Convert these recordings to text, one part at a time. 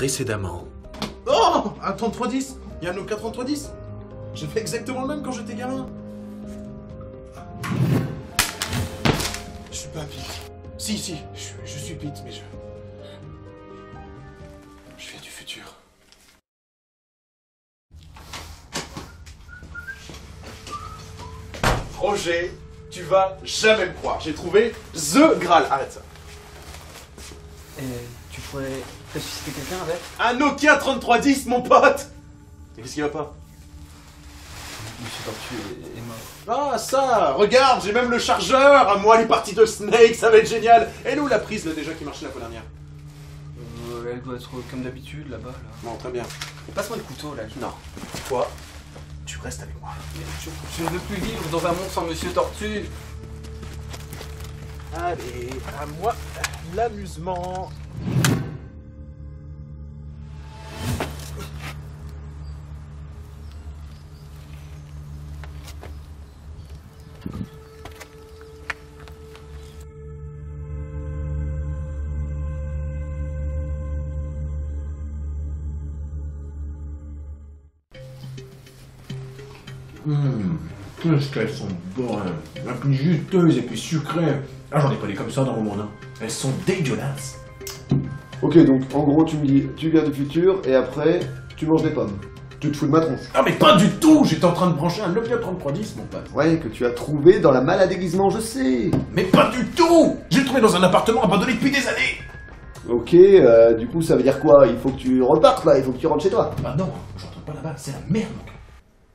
Précédemment. Oh, un 3310. Il y a un Nokia 3310. J'ai fait exactement le même quand j'étais gamin. Je suis pas Pete. Si, je suis Pete, mais je viens du futur. Roger, tu vas jamais me croire. J'ai trouvé THE Graal. Arrête ça. Tu pourrais ressusciter quelqu'un avec? Un Nokia 3310, mon pote. Et qu'est-ce qui va pas? Monsieur Tortue est mort. Ah ça, regarde, j'ai même le chargeur. À moi les parties de Snake, ça va être génial. Et nous la prise là déjà qui marchait la fois dernière. Elle doit être comme d'habitude là-bas. Là. Bon, très bien. Passe-moi le couteau là. Non, toi, tu restes avec moi. Je ne veux plus vivre dans un monde sans Monsieur Tortue. Allez, à moi l'amusement. Qu'est-ce qu'elles sont bonnes. La plus juteuse et puis sucrée. Ah, j'en ai pas des comme ça dans mon monde. Hein. Elles sont dégueulasses. Ok, donc en gros, tu me dis, tu viens du futur et après, tu manges des pommes. Tu te fous de ma tronche. Ah, mais pas du tout. J'étais en train de brancher un Nokia 3310, mon pote. Ouais, que tu as trouvé dans la malle à déguisement, je sais. Mais pas du tout. J'ai trouvé dans un appartement abandonné depuis des années. Ok, du coup, ça veut dire quoi? Il faut que tu repartes là, il faut que tu rentres chez toi. Ah non, je rentre pas là-bas. C'est la merde, mon gars.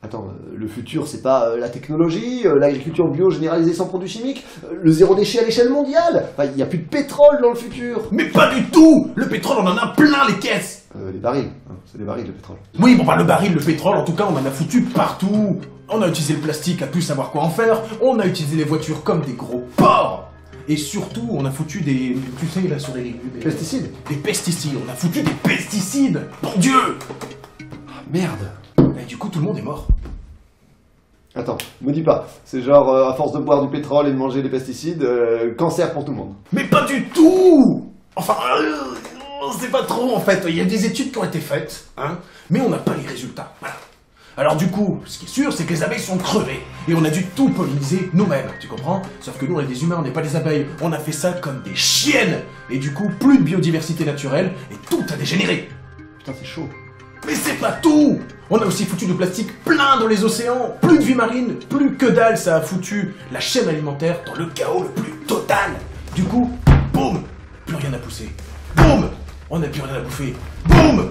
Attends, le futur, c'est pas la technologie, l'agriculture bio généralisée sans produits chimiques, le zéro déchet à l'échelle mondiale. Enfin, il n'y a plus de pétrole dans le futur. Mais pas du tout. Le pétrole, on en a plein les caisses. Les barils, hein, c'est des barils le pétrole. Oui, bon bah le baril, le pétrole, en tout cas, on en a foutu partout. On a utilisé le plastique à plus savoir quoi en faire. On a utilisé les voitures comme des gros porcs. Et surtout, on a foutu des... Tu sais, là, sur les légumes... Pesticides. Des pesticides. On a foutu des pesticides. Mon Dieu. Ah, merde. Et du coup, tout le monde est mort. Attends, me dis pas. C'est genre, à force de boire du pétrole et de manger des pesticides, cancer pour tout le monde. Mais pas du tout. Enfin, c'est pas trop, en fait. Il y a des études qui ont été faites, hein, mais on n'a pas les résultats. Voilà. Alors du coup, ce qui est sûr, c'est que les abeilles sont crevées. Et on a dû tout polliniser nous-mêmes, tu comprends? Sauf que nous, on est des humains, on n'est pas des abeilles. On a fait ça comme des chiennes. Et du coup, plus de biodiversité naturelle, et tout a dégénéré. Putain, c'est chaud. Mais c'est pas tout. On a aussi foutu de plastique plein dans les océans. Plus de vie marine, plus que dalle, ça a foutu la chaîne alimentaire dans le chaos le plus total. Du coup, boum, plus rien à pousser. Boum, on n'a plus rien à bouffer. Boum,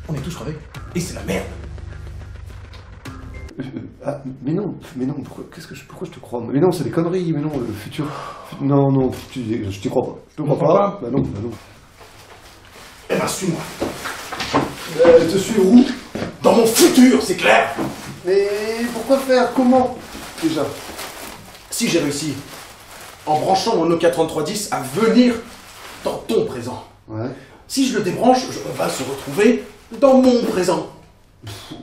on est tous crevés. Et c'est la merde. Ah, mais non, pourquoi je te crois? Mais non, c'est des conneries, mais non, le futur... Non, je t'y crois pas. Je te crois pas. Bah non. Eh ben, suis-moi. Je te suis où? Dans mon futur, c'est clair. Mais pourquoi faire? Comment? Déjà. Si j'ai réussi, en branchant mon Nokia 3310 à venir dans ton présent. Ouais. Si je le débranche, on va se retrouver dans mon présent.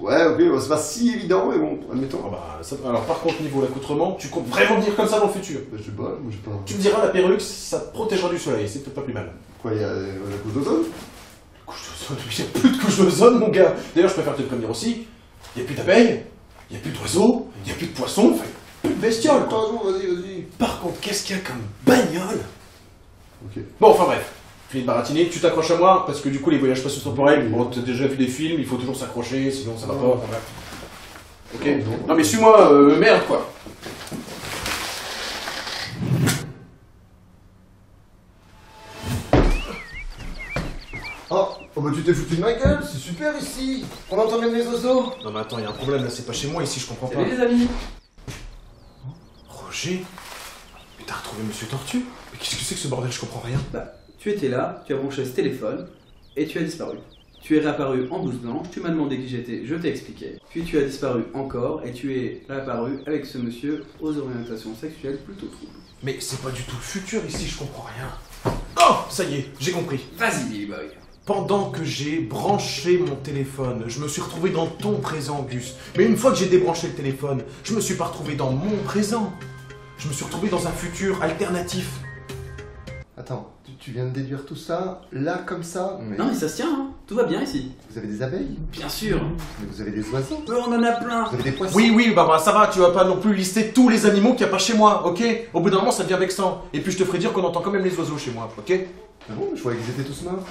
Ouais, ok, bah, c'est pas si évident, mais bon, admettons. Ah bah, ça, alors par contre, niveau l'accoutrement, tu comptes vraiment venir comme ça dans le futur? Bah, je sais pas, moi j'ai pas... Tu me diras, la perruque, ça te protégera du soleil, c'est peut-être pas plus mal. Quoi, il y a la couche d'ozone? Couche d'ozone, il n'y a plus de couche d'ozone, mon gars. D'ailleurs, je préfère te le prévenir aussi, il n'y a plus d'abeilles, il n'y a plus d'oiseaux, il n'y a plus de poissons, enfin, plus de bestioles, quoi. Vas-y. Par contre, qu'est-ce qu'il y a comme bagnole? Ok. Bon, enfin bref, fini de baratiner, tu t'accroches à moi, parce que du coup, les voyages spatio-temporels, bon, t'as déjà vu des films, il faut toujours s'accrocher, sinon ça va pas, enfin bref. Ok? Non mais suis-moi, merde, quoi. Oh bah tu t'es foutu de ma gueule, c'est super ici. On entend même les oiseaux. Non mais attends, il y a un problème là, c'est pas chez moi ici, je comprends pas. Salut les amis. Roger? Mais t'as retrouvé Monsieur Tortue? Mais qu'est-ce que c'est que ce bordel, je comprends rien. Bah, tu étais là, tu as branché ce téléphone, et tu as disparu. Tu es réapparu en blouse blanche, tu m'as demandé qui j'étais, je t'ai expliqué. Puis tu as disparu encore, et tu es réapparu avec ce monsieur aux orientations sexuelles plutôt troubles. Mais c'est pas du tout le futur ici, je comprends rien. Oh, ça y est, j'ai compris. Vas-y Billy Boy. Pendant que j'ai branché mon téléphone, je me suis retrouvé dans ton présent, Gus. Mais une fois que j'ai débranché le téléphone, je me suis pas retrouvé dans mon présent. Je me suis retrouvé dans un futur alternatif. Attends, tu viens de déduire tout ça, là, comme ça mais... Non mais ça se tient, hein. Tout va bien ici. Vous avez des abeilles? Bien sûr. Mais vous avez des oiseaux? On en a plein. Vous avez des poissons? Oui, bah ça va, tu vas pas non plus lister tous les animaux qu'il n'y a pas chez moi, ok? Au bout d'un moment, ça devient vexant. Et puis je te ferai dire qu'on entend quand même les oiseaux chez moi, ok? Ah bon? Je croyais qu'ils étaient tous morts.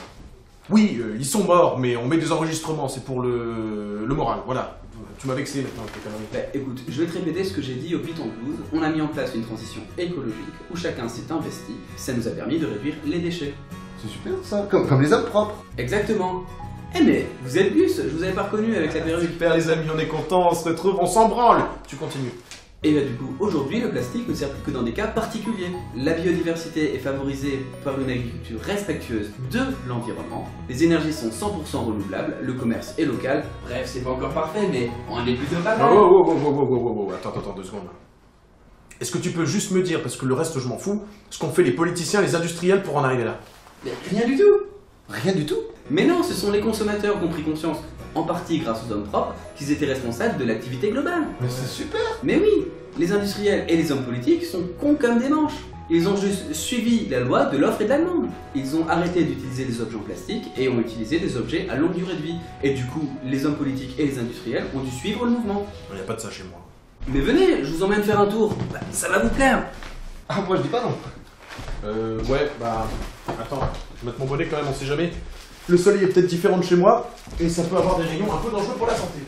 Oui, ils sont morts, mais on met des enregistrements, c'est pour le moral, voilà. Tu m'as vexé maintenant, tes conneries. Bah écoute, je vais te répéter ce que j'ai dit au Python Blues. On a mis en place une transition écologique où chacun s'est investi. Ça nous a permis de réduire les déchets. C'est super ça, comme les hommes propres. Exactement. Eh mais, vous êtes Gus, je vous avais pas reconnu avec la perruque. Super les amis, on est contents, on se retrouve, on s'en branle. Tu continues. Et bah du coup, aujourd'hui, le plastique ne sert plus que dans des cas particuliers. La biodiversité est favorisée par une agriculture respectueuse de l'environnement, les énergies sont 100% renouvelables, le commerce est local, bref, c'est pas encore parfait, mais on est plutôt pas mal. Oh, attends 2 secondes. Est-ce que tu peux juste me dire, parce que le reste je m'en fous, ce qu'ont fait les politiciens, les industriels pour en arriver là? Mais rien du tout. Rien du tout. Mais non, ce sont les consommateurs qui ont pris conscience, en partie grâce aux hommes propres, qu'ils étaient responsables de l'activité globale. Mais c'est super. Mais oui, les industriels et les hommes politiques sont cons comme des manches. Ils ont juste suivi la loi de l'offre et de la demande. Ils ont arrêté d'utiliser des objets en plastique et ont utilisé des objets à longue durée de vie. Et du coup, les hommes politiques et les industriels ont dû suivre le mouvement. Il n'y a pas de ça chez moi. Mais venez, je vous emmène faire un tour. Bah, ça va vous plaire. Ah, moi je dis pas non. Ouais, bah... Attends, je vais mettre mon bonnet quand même, on sait jamais. Le soleil est peut-être différent de chez moi, et ça peut avoir des rayons un peu dangereux pour la santé.